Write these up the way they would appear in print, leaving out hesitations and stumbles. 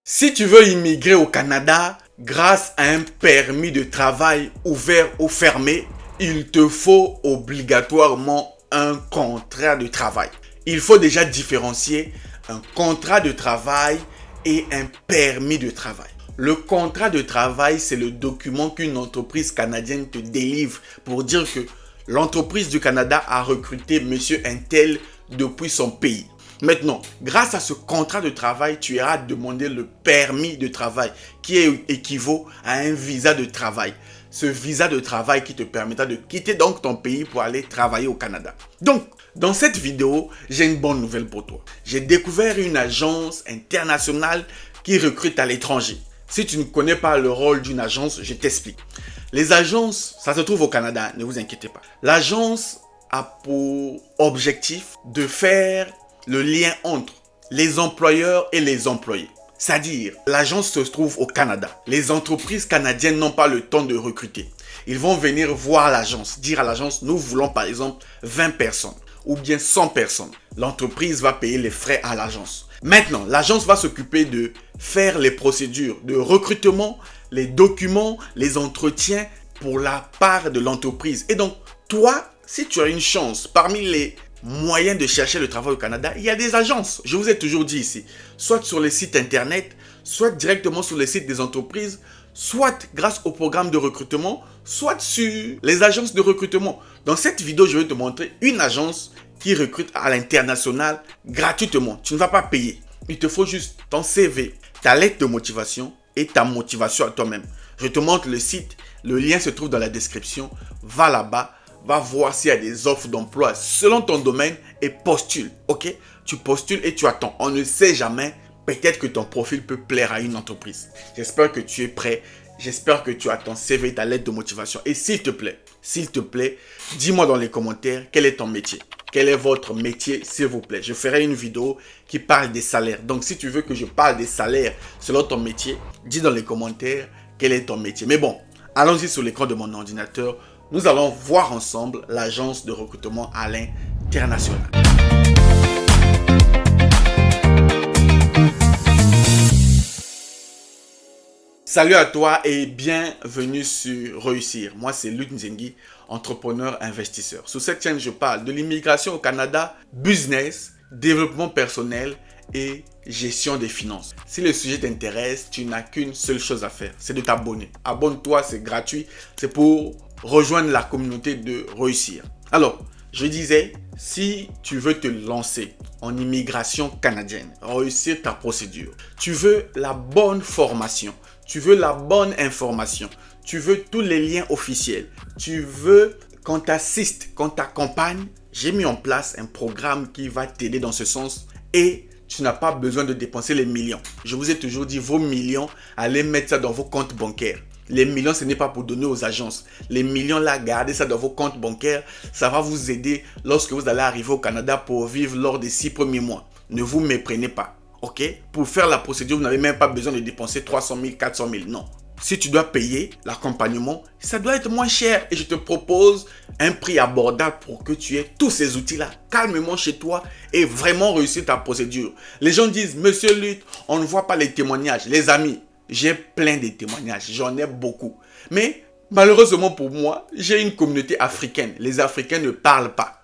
Si tu veux immigrer au Canada, grâce à un permis de travail ouvert ou fermé, il te faut obligatoirement un contrat de travail. Il faut déjà différencier un contrat de travail et un permis de travail. Le contrat de travail, c'est le document qu'une entreprise canadienne te délivre pour dire que l'entreprise du Canada a recruté monsieur Untel depuis son pays. Maintenant, grâce à ce contrat de travail, tu iras demander le permis de travail qui équivaut à un visa de travail. Ce visa de travail qui te permettra de quitter donc ton pays pour aller travailler au Canada. Donc, dans cette vidéo, j'ai une bonne nouvelle pour toi. J'ai découvert une agence internationale qui recrute à l'étranger. Si tu ne connais pas le rôle d'une agence, je t'explique. Les agences, ça se trouve au Canada, ne vous inquiétez pas. L'agence a pour objectif de faire le lien entre les employeurs et les employés. C'est-à-dire, l'agence se trouve au Canada. Les entreprises canadiennes n'ont pas le temps de recruter. Ils vont venir voir l'agence, dire à l'agence, nous voulons par exemple 20 personnes ou bien 100 personnes. L'entreprise va payer les frais à l'agence. Maintenant, l'agence va s'occuper de faire les procédures de recrutement, les documents, les entretiens pour la part de l'entreprise. Et donc, toi, si tu as une chance, parmi les moyens de chercher le travail au Canada, il y a des agences. Je vous ai toujours dit ici, soit sur les sites internet, soit directement sur les sites des entreprises, soit grâce au programme de recrutement, soit sur les agences de recrutement. Dans cette vidéo, je vais te montrer une agence qui recrute à l'international gratuitement. Tu ne vas pas payer. Il te faut juste ton CV, ta lettre de motivation et ta motivation à toi-même. Je te montre le site. Le lien se trouve dans la description. Va là-bas. Va voir s'il y a des offres d'emploi selon ton domaine et postule. Ok? Tu postules et tu attends. On ne sait jamais. Peut-être que ton profil peut plaire à une entreprise. J'espère que tu es prêt. J'espère que tu as ton CV, ta lettre de motivation. Et s'il te plaît, dis-moi dans les commentaires quel est ton métier. Quel est votre métier, s'il vous plaît. Je ferai une vidéo qui parle des salaires. Donc, si tu veux que je parle des salaires selon ton métier, dis dans les commentaires quel est ton métier. Mais bon, allons-y sur l'écran de mon ordinateur. Nous allons voir ensemble l'agence de recrutement à l'international. Salut à toi et bienvenue sur Réussir. Moi, c'est Luc Nzengi, entrepreneur investisseur. Sur cette chaîne, je parle de l'immigration au Canada, business, développement personnel et gestion des finances. Si le sujet t'intéresse, tu n'as qu'une seule chose à faire, c'est de t'abonner. Abonne-toi, c'est gratuit. C'est pour rejoindre la communauté de Réussir. Alors, je disais, si tu veux te lancer en immigration canadienne, réussir ta procédure, tu veux la bonne formation, tu veux la bonne information, tu veux tous les liens officiels, tu veux qu'on t'assiste, qu'on t'accompagne, j'ai mis en place un programme qui va t'aider dans ce sens et tu n'as pas besoin de dépenser les millions. Je vous ai toujours dit, vos millions, allez mettre ça dans vos comptes bancaires. Les millions, ce n'est pas pour donner aux agences. Les millions là, gardez ça dans vos comptes bancaires. Ça va vous aider lorsque vous allez arriver au Canada pour vivre lors des 6 premiers mois. Ne vous méprenez pas. Ok? Pour faire la procédure, vous n'avez même pas besoin de dépenser 300 000, 400 000. Non. Si tu dois payer l'accompagnement, ça doit être moins cher. Et je te propose un prix abordable pour que tu aies tous ces outils-là calmement chez toi et vraiment réussir ta procédure. Les gens disent, Monsieur Luc, on ne voit pas les témoignages. Les amis, j'ai plein de témoignages, j'en ai beaucoup. Mais malheureusement pour moi, j'ai une communauté africaine. Les Africains ne parlent pas.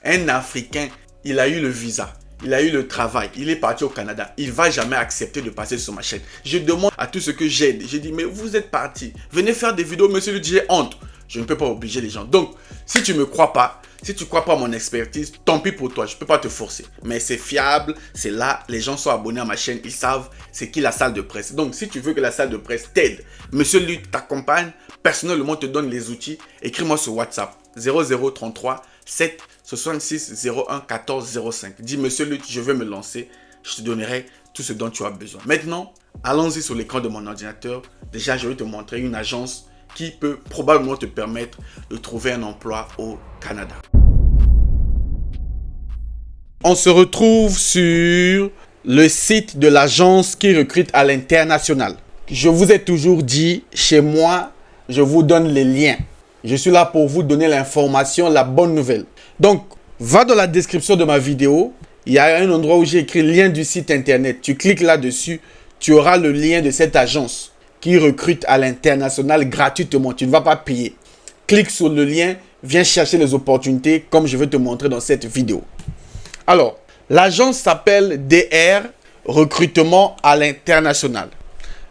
Un Africain, il a eu le visa, il a eu le travail, il est parti au Canada. Il ne va jamais accepter de passer sur ma chaîne. Je demande à tous ceux que j'aide, je dis, mais vous êtes partis, venez faire des vidéos, monsieur Luc, j'ai honte. Je ne peux pas obliger les gens. Donc, si tu ne me crois pas, si tu ne crois pas à mon expertise, tant pis pour toi, je ne peux pas te forcer. Mais c'est fiable, c'est là, les gens sont abonnés à ma chaîne, ils savent c'est qui la salle de presse. Donc, si tu veux que la salle de presse t'aide, monsieur Luc t'accompagne, personnellement te donne les outils, écris-moi sur WhatsApp 0033 7 66 01 14 05. Dis, monsieur Luc, je veux me lancer, je te donnerai tout ce dont tu as besoin. Maintenant, allons-y sur l'écran de mon ordinateur. Déjà, je vais te montrer une agence qui peut probablement te permettre de trouver un emploi au Canada. On se retrouve sur le site de l'agence qui recrute à l'international. Je vous ai toujours dit, chez moi, je vous donne les liens. Je suis là pour vous donner l'information, la bonne nouvelle. Donc, va dans la description de ma vidéo. Il y a un endroit où j'ai écrit lien du site internet. Tu cliques là-dessus. tu auras le lien de cette agence qui recrute à l'international gratuitement. Tu ne vas pas payer. Clique sur le lien, viens chercher les opportunités comme je vais te montrer dans cette vidéo. Alors, l'agence s'appelle DR Recrutement à l'international.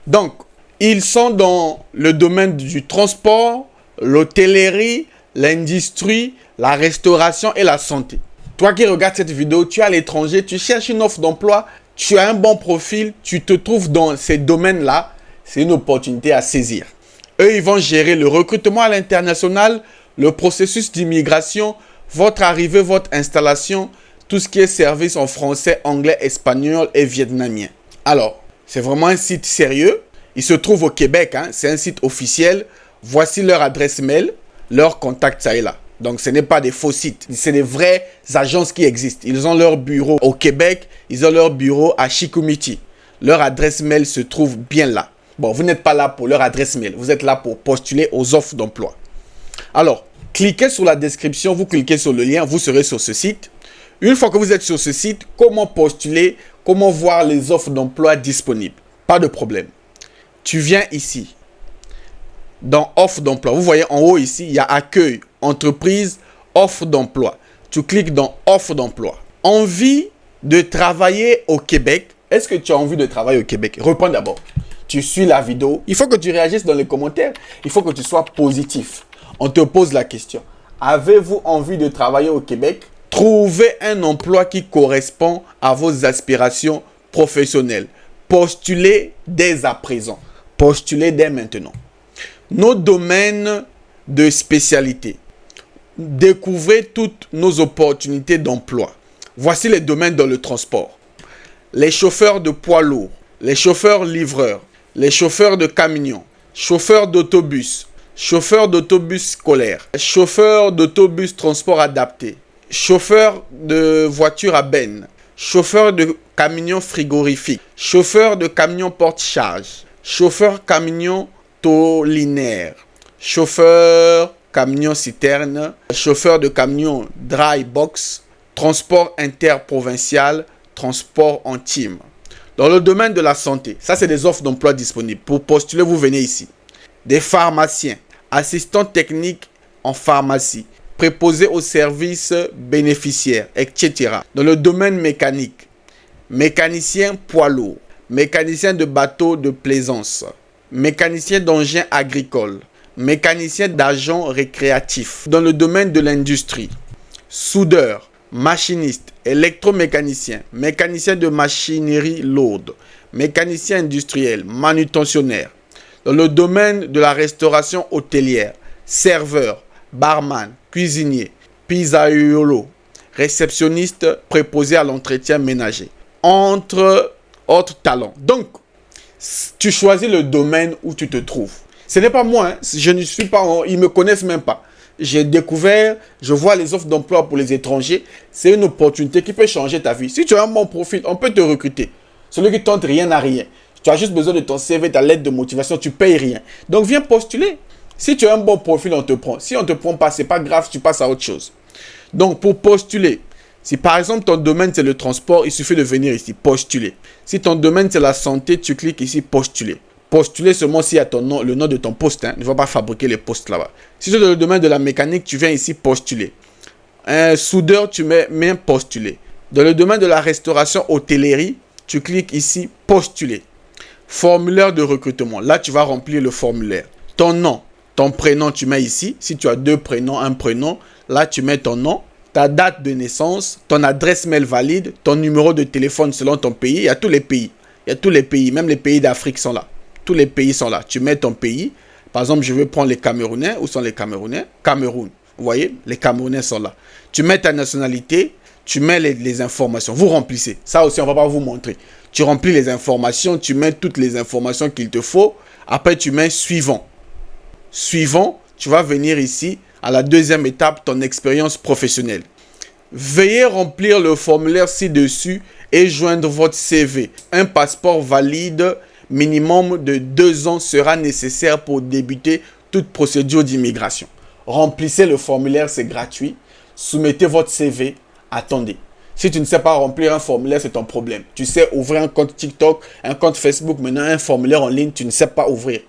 Donc, ils sont dans le domaine du transport, l'hôtellerie, l'industrie, la restauration et la santé. Toi qui regardes cette vidéo, tu es à l'étranger, tu cherches une offre d'emploi, tu as un bon profil, tu te trouves dans ces domaines-là, c'est une opportunité à saisir. Eux, ils vont gérer le recrutement à l'international, le processus d'immigration, votre arrivée, votre installation, tout ce qui est service en français, anglais, espagnol et vietnamien. Alors, c'est vraiment un site sérieux. Il se trouve au Québec, hein. C'est un site officiel. Voici leur adresse mail, leur contact, ça est là. Donc, ce n'est pas des faux sites. C'est des vraies agences qui existent. Ils ont leur bureau au Québec. Ils ont leur bureau à Chicoutimi. Leur adresse mail se trouve bien là. Bon, vous n'êtes pas là pour leur adresse mail. Vous êtes là pour postuler aux offres d'emploi. Alors, cliquez sur la description. Vous cliquez sur le lien. Vous serez sur ce site. Une fois que vous êtes sur ce site, comment postuler? Comment voir les offres d'emploi disponibles? Pas de problème. Tu viens ici. Dans offre d'emploi. Vous voyez en haut ici, il y a accueil, entreprise, offre d'emploi. Tu cliques dans offre d'emploi. Envie de travailler au Québec. Est-ce que tu as envie de travailler au Québec? Reprends d'abord. Tu suis la vidéo. Il faut que tu réagisses dans les commentaires. Il faut que tu sois positif. On te pose la question. Avez-vous envie de travailler au Québec? Trouvez un emploi qui correspond à vos aspirations professionnelles. Postulez dès à présent. Postulez dès maintenant. Nos domaines de spécialité. Découvrez toutes nos opportunités d'emploi. Voici les domaines dans le transport. Les chauffeurs de poids lourds, les chauffeurs livreurs, les chauffeurs de camions, chauffeurs d'autobus, chauffeurs d'autobus scolaires, chauffeurs d'autobus transport adapté, chauffeurs de voitures à benne, chauffeurs de camions frigorifiques, chauffeurs de camions porte-charge, chauffeurs camions tolinaires, chauffeurs camions citernes, chauffeurs de camions dry box, transport interprovincial, transport en team. Dans le domaine de la santé, ça c'est des offres d'emploi disponibles. Pour postuler, vous venez ici. Des pharmaciens, assistants techniques en pharmacie, préposés aux services bénéficiaires, etc. Dans le domaine mécanique, mécanicien poids lourd, mécanicien de bateau de plaisance, mécanicien d'engins agricoles, mécanicien d'agents récréatifs. Dans le domaine de l'industrie, soudeur, machiniste, électromécanicien, mécanicien de machinerie lourde, mécanicien industriel, manutentionnaire. Dans le domaine de la restauration hôtelière, serveur, barman, cuisinier, pizzaiolo, réceptionniste préposé à l'entretien ménager, entre autres talents. Donc, tu choisis le domaine où tu te trouves. Ce n'est pas moi, hein. Je ne suis pas, ils me connaissent même pas. J'ai découvert, je vois les offres d'emploi pour les étrangers. C'est une opportunité qui peut changer ta vie. Si tu as un bon profil, on peut te recruter. Celui qui tente rien n'a rien. Tu as juste besoin de ton CV, ta lettre de motivation, tu payes rien. Donc viens postuler. Si tu as un bon profil, on te prend. Si on ne te prend pas, c'est pas grave, tu passes à autre chose. Donc pour postuler, si par exemple ton domaine c'est le transport, il suffit de venir ici, postuler. Si ton domaine c'est la santé, tu cliques ici, postuler. Postuler seulement s'il y a ton nom, le nom de ton poste. Hein. Ne va pas fabriquer les postes là-bas. Si tu es dans le domaine de la mécanique, tu viens ici postuler. Un soudeur, tu mets postuler. Dans le domaine de la restauration hôtellerie, tu cliques ici postuler. Formulaire de recrutement. Là, tu vas remplir le formulaire. Ton nom, ton prénom, tu mets ici. Si tu as deux prénoms, un prénom, là, tu mets ton nom, ta date de naissance, ton adresse mail valide, ton numéro de téléphone selon ton pays. Il y a tous les pays. Il y a tous les pays. Même les pays d'Afrique sont là. Tous les pays sont là. Tu mets ton pays. Par exemple, je vais prendre les Camerounais. Où sont les Camerounais? Cameroun. Vous voyez? Les Camerounais sont là. Tu mets ta nationalité. Tu mets les informations. Vous remplissez. Ça aussi, on ne va pas vous montrer. Tu remplis les informations. Tu mets toutes les informations qu'il te faut. Après, tu mets suivant. Suivant, tu vas venir ici à la deuxième étape, ton expérience professionnelle. Veuillez remplir le formulaire ci-dessus et joindre votre CV. Un passeport valide minimum de 2 ans sera nécessaire pour débuter toute procédure d'immigration. Remplissez le formulaire, c'est gratuit. Soumettez votre CV. Attendez. Si tu ne sais pas remplir un formulaire, c'est ton problème. Tu sais ouvrir un compte TikTok, un compte Facebook, maintenant un formulaire en ligne, tu ne sais pas ouvrir.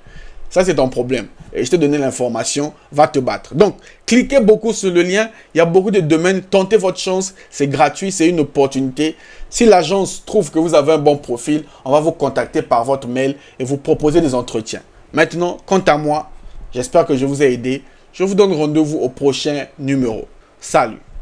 Ça, c'est ton problème. Et je t'ai donné l'information, va te battre. Donc, cliquez beaucoup sur le lien. Il y a beaucoup de domaines. Tentez votre chance. C'est gratuit, c'est une opportunité. Si l'agence trouve que vous avez un bon profil, on va vous contacter par votre mail et vous proposer des entretiens. Maintenant, quant à moi, j'espère que je vous ai aidé. Je vous donne rendez-vous au prochain numéro. Salut!